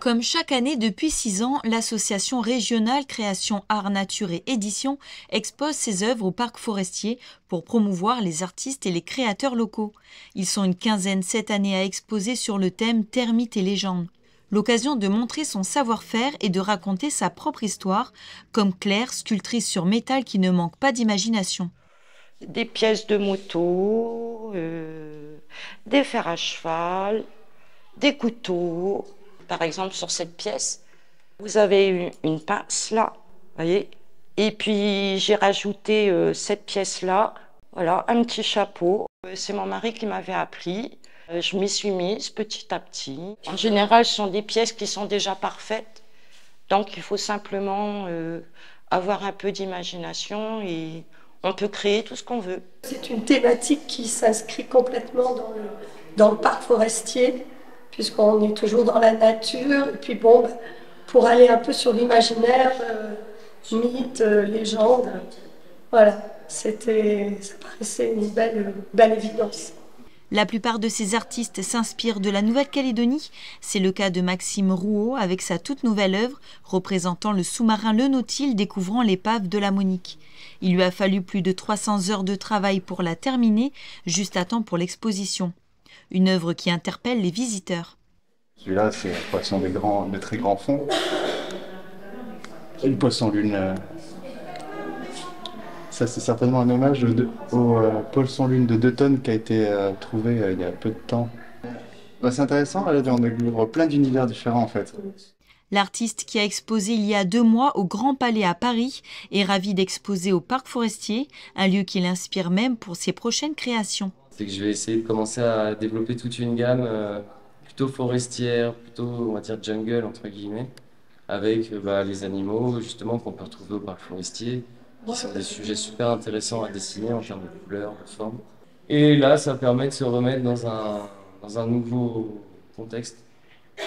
Comme chaque année depuis 6 ans, l'association régionale Création Art Nature et Édition expose ses œuvres au parc forestier pour promouvoir les artistes et les créateurs locaux. Ils sont une quinzaine cette année à exposer sur le thème Termites et légendes. L'occasion de montrer son savoir-faire et de raconter sa propre histoire, comme Claire, sculptrice sur métal qui ne manque pas d'imagination. Des pièces de moto, des fers à cheval, des couteaux. Par exemple, sur cette pièce, vous avez une pince là, voyez. Et puis j'ai rajouté cette pièce-là, voilà, un petit chapeau. C'est mon mari qui m'avait appris. Je m'y suis mise petit à petit. En général, ce sont des pièces qui sont déjà parfaites. Donc il faut simplement avoir un peu d'imagination et on peut créer tout ce qu'on veut. C'est une thématique qui s'inscrit complètement dans le parc forestier, puisqu'on est toujours dans la nature. Et puis bon, pour aller un peu sur l'imaginaire, mythes, légendes, voilà, ça paraissait une belle évidence. La plupart de ces artistes s'inspirent de la Nouvelle-Calédonie. C'est le cas de Maxime Rouault avec sa toute nouvelle œuvre représentant le sous-marin Le Nautile découvrant l'épave de la Monique. Il lui a fallu plus de 300 heures de travail pour la terminer, juste à temps pour l'exposition. Une œuvre qui interpelle les visiteurs. Celui-là, c'est un poisson de très grands fonds. Une poisson-lune. Ça, c'est certainement un hommage au poisson-lune de 2 tonnes qui a été trouvé il y a peu de temps. C'est intéressant, là, on découvre plein d'univers différents en fait. L'artiste qui a exposé il y a 2 mois au Grand Palais à Paris est ravi d'exposer au Parc Forestier, un lieu qui l'inspire même pour ses prochaines créations. C'est que je vais essayer de commencer à développer toute une gamme plutôt forestière, plutôt on va dire jungle entre guillemets, avec les animaux justement qu'on peut retrouver au Parc Forestier, qui sont des sujets super intéressants à dessiner en termes de couleurs, de formes. Et là, ça permet de se remettre dans un nouveau contexte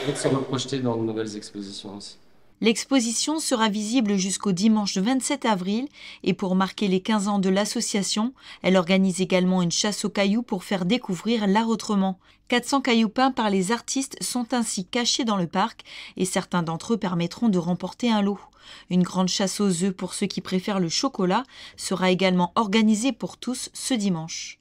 et de se reprojeter dans de nouvelles expositions aussi. L'exposition sera visible jusqu'au dimanche 27 avril et pour marquer les 15 ans de l'association, elle organise également une chasse aux cailloux pour faire découvrir l'art autrement. 400 cailloux peints par les artistes sont ainsi cachés dans le parc et certains d'entre eux permettront de remporter un lot. Une grande chasse aux œufs pour ceux qui préfèrent le chocolat sera également organisée pour tous ce dimanche.